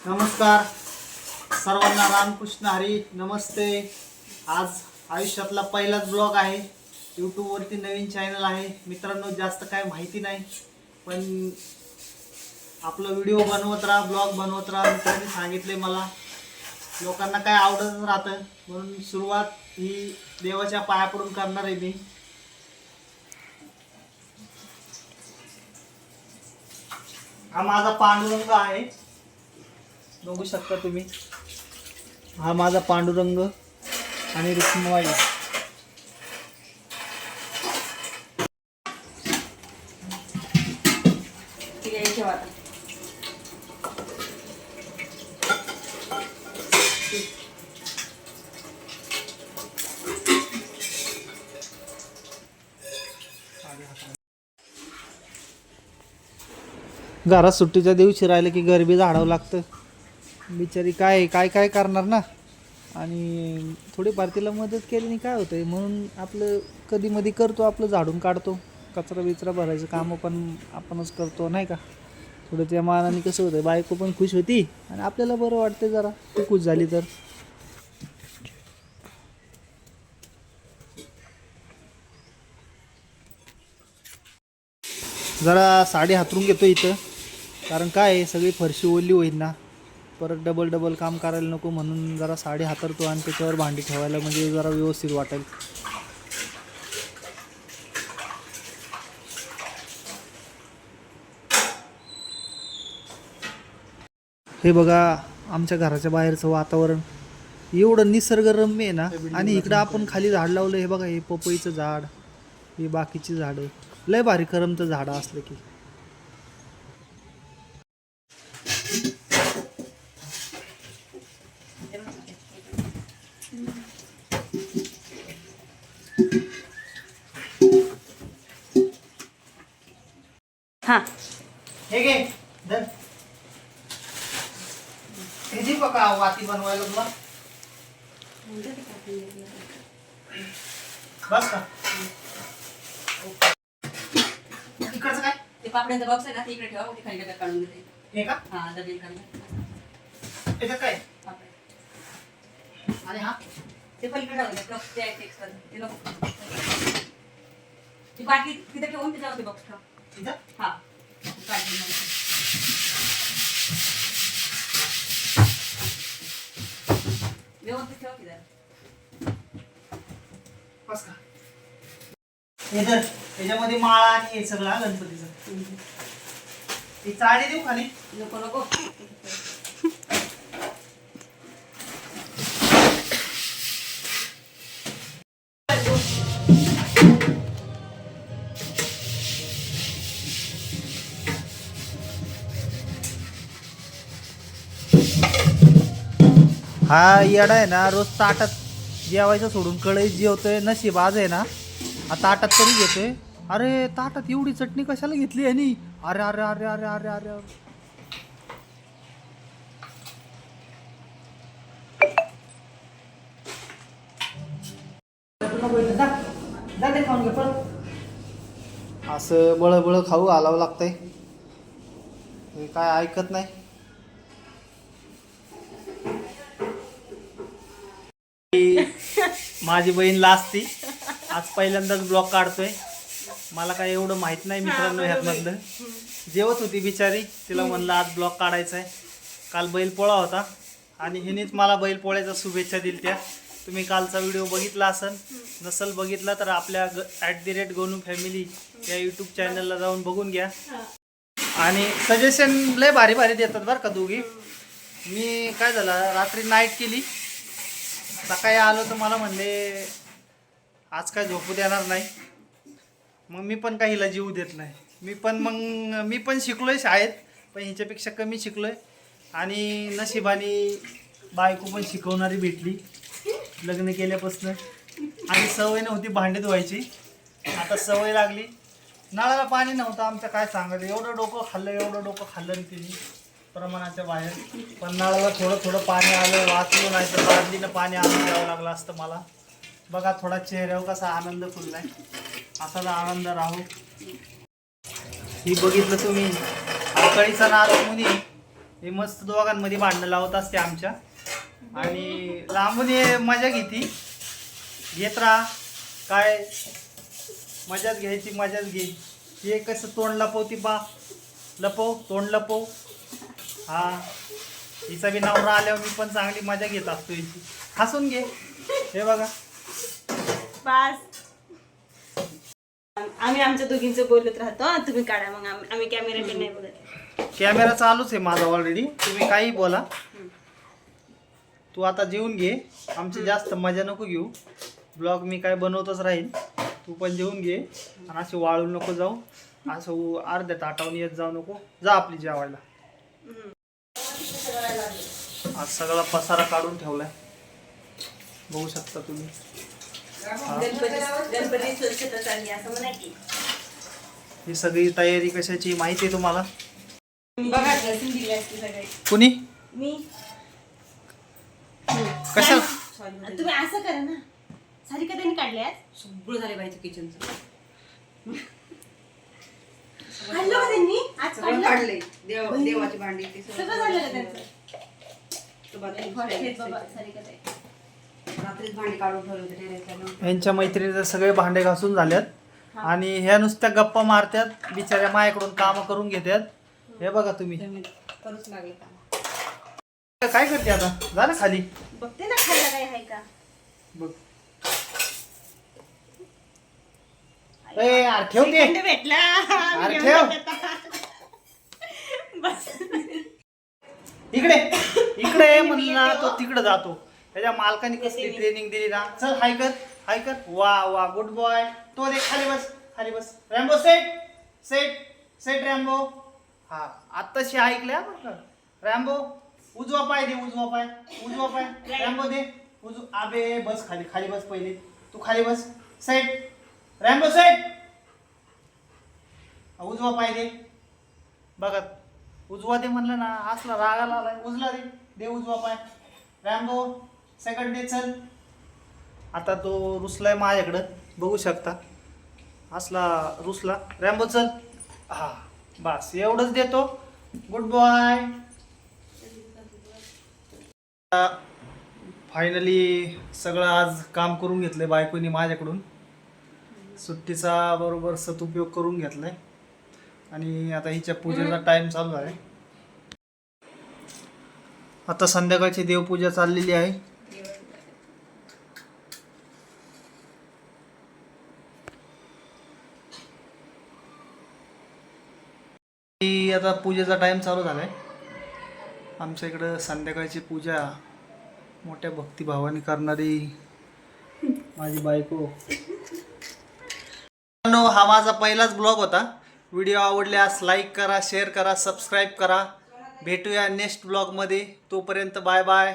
नमस्कार सर्वांना, रामकृष्ण हरी. नमस्ते. आज आयुष्यातला पहिलाच ब्लॉग आहे. यूट्यूबवरती नवीन चॅनल आहे. मित्रांनो, जास्त काय माहिती नाही, पण आपलं व्हिडिओ बनवत राहा, ब्लॉग बनवत राहा. मित्रांनी सांगितले मला, लोकांना काय आवडत राहतं, म्हणून सुरुवात ही देवाच्या पाया पडून करणार आहे मी. हा माझा पांडुरंग आहे, बघू शकता तुम्ही. हा माझा पांडुरंग आणि रुक्मिणी. घरात सुट्टीच्या दिवशी राहिलं की गरबी झाडावं लागतं. बिचारी काय काय काय करणार ना, आणि थोडीफार तिला मदत केल्याने काय होतंय, म्हणून आपलं कधी मधी करतो, आपलं झाडून काढतो. कचरा बिचरा भरायचं कामं पण आपणच करतो नाही का. थोडं त्या मानाने कसं होतं, बायको पण खुश होती आणि आपल्याला बरं वाटतं जरा ती खुश झाली तर. जरा साडी हातरून घेतो इथं, कारण काय आहे, सगळी फरशी ओली होईल ना, परत डबल डबल काम करायला नको, म्हणून जरा साडी हातरतो आणि त्याच्यावर भांडी ठेवायला म्हणजे जरा व्यवस्थित वाटेल. हे बघा आमच्या घराच्या बाहेरचं वातावरण एवढं निसर्गरम्य आहे ना, आणि इकडं आपण खाली झाड लावलं. हे बघा, हे पपईचं झाड, हे बाकीची झाडं, लय भारी करमतं झाडं असलं की. हा हे घे धर. हे जी बघा वाती बनवायला तुला बस का. इकडचं काय ते पापड्यांचा बॉक्स आहे ना, ते इकडे ठेवा, ते खाली डब्यात काढून देते. हे का, हा डबे काढून याच्यात काय पापड आणि हा ते पलीकडे ठेवले कप ते एक्स्ट्रा ते नको. ती बाटली तिथे ठेवून त्याच्यावरती बॉक्स ठेव. इथं. हा बाटली मध्ये. व्यवस्थित ठेवा की जरा. बस का. हे धर, त्याच्यामध्ये माळा आणि हे सगळं गणपतीचं. ही चाळी देऊ खाली. नको नको. हा येडा आहे ना, रोज ताटात जेवायचं सोडून कढईत जेवतोय. नशीब आज आहे ना, हा ताटात तरी घेतोय. अरे ताटात एवढी चटणी कशाला घेतली आणि अरे अरे अरे अरे अरे अरे. असं बळबळ खाऊ घालावं लागतंय, हे काय ऐकत नाही. माझी बहीण लाजती. आज पहिल्यांदाच ब्लॉग काढतोय. मला काय एवढं माहित नाही मित्रांनो ह्यातमधलं. जेवत होती बिचारी, तिला म्हणलं आज ब्लॉग काढायचा आहे. काल बैलपोळा होता आणि हिनेच मला बैलपोळ्याच्या शुभेच्छा दिल्या. तुम्ही कालचा व्हिडिओ बघितला असेल, नसल बघितला तर आपल्या @गोनू फॅमिली या यूट्यूब चॅनलला जाऊन बघून घ्या. आणि सजेशन लय भारी भारी देतात बरं का दोघी. मी काय झालं, रात्री नाईट केली, सकाळी आलो तर मला म्हणले आज काय झोपू देणार नाही. मग मी पण काही हिला जीव देत नाही. मी पण शिकलोय शाळेत, पण हिच्यापेक्षा कमी शिकलोय. आणि नशिबाने बायको पण शिकवणारी भेटली लग्न केल्यापासून. आणि सवय नव्हती भांडी धुवायची, आता सवय लागली. नळाला पाणी नव्हतं आमच्या, काय सांगायचं, एवढं डोकं खाल्लं तिने प्रमाणाच्या बाहेर. पण नळाला थोडं थोडं पाणी आलं, वाचलो, नाही तर बादलीनं पाणी आणून द्यावं लागलं असतं मला. बघा थोडा चेहऱ्यावर कसा आनंद फुललाय, असाच आनंद राहू. ही बघितलं तुम्ही, आकळीचा नाद मुनी हे मस्त दोघांमध्ये भांडणं लावत असते आमच्या आणि लांबून हे मजा घेत राहा काय मजाच घ्यायची मजाच घे. हे कसं तोंड लपवती बा लपव तोंड लपव. हा हिचा बी नवरा आल्यावर मी पण चांगली मजा घेत असतो हिची. हसून घे. हे बघा बस आम्ही आमच्या दोघींचं बोलत राहतो हं, तुम्ही काढा मग आम्ही कॅमेराकडे नाही बघत. कॅमेरा चालूच आहे माझा ऑलरेडी. तुम्ही काही बोला. तू आता जेवून घे. आमची जास्त मजा नको घेऊ. ब्लॉग मी काय बनवतच राहील. तू पण जेवून घे आणि अशी वाळू नको जाऊ. असं अर्ध्या ताटावून येत जाऊ नको. जा आपली जेवायला. आज सगळा पसारा काढून ठेवलाय बघू शकता तुम्ही. गणपती स्वच्छता चालली असं म्हणा की. ही सगळी तयारी कशाची माहिती आहे तुम्हाला? बघा ड्रेसिंग दिली असते सगळे. कुणी मी कशाला? तुम्ही असं करा ना. सारिका त्यांनी काढले आज. सगळं झाले पाहिजे किचनचं. काढलं का त्यांनी आज सगळं काढलं? काढले. देवाची भांडी ते सगळं झालं का त्यांचं? तो बाथरूम फर्स्ट हेड बाबा सारिका ताई. रात्रीच भांडी काढून ठेवले होते टेरेसला. यांच्या मैत्रिणीचे सगळे भांडे घासून झाल्यात आणि ह्या नुसत्या गप्पा मारतात बिचाऱ्या माझ्याकडून काम करून घेतात. हे बघा तुम्ही करूच लागले काम. काय करते आता? जा ना खाली बघते ना खायला काय आहे का. बघ. ए यार ठेव ते. श्रीखंड भेटला. अरे ठेव बस इकडे इकडे म्हणला तो तिकडे जातो. त्याच्या मालकाने कसली ट्रेनिंग दिली ना. चल हाय कर. वा वा गुड बॉय. तो दे खाली बस. Rambo set Rambo. हा आत्ताशी ऐकल्या बरं का. रॅम्बो उजवा पाय रॅम्बो दे आबे बस खाली बस पहिले. तू खाली बस. Set Rambo set. उजवा पाय दे. बघा उजवा दे म्हणलं ना. असला रागाला आलाय. उजला दे उजवा पाय. रॅम्बो सेकंड डे चल. आता तो रुसलाय माझ्याकडं बघू शकता. असला रुसला. रॅम्बो चल. हा बस एवढंच देतो. Good boy. फायनली सगळं आज काम करून घेतलंय बायकोनी माझ्याकडून. सुट्टीचा बरोबर सदुपयोग करून घेतलाय आणि आता हिच्या पूजेचा टाइम चालू आहे. आता संध्याकाळची देवपूजा चाललेली आहे. आता पूजेचा टाइम चालू झालाय. आमच्या इकडं संध्याकाळची पूजा मोठ्या भक्तिभावाने करणारी माझी बायको. हा माझा पहिलाच ब्लॉग होता. व्हिडिओ आवडल्यास लाईक करा, शेअर करा, सबस्क्राईब करा. भेटूया नेक्स्ट ब्लॉगमध्ये. तोपर्यंत बाय बाय.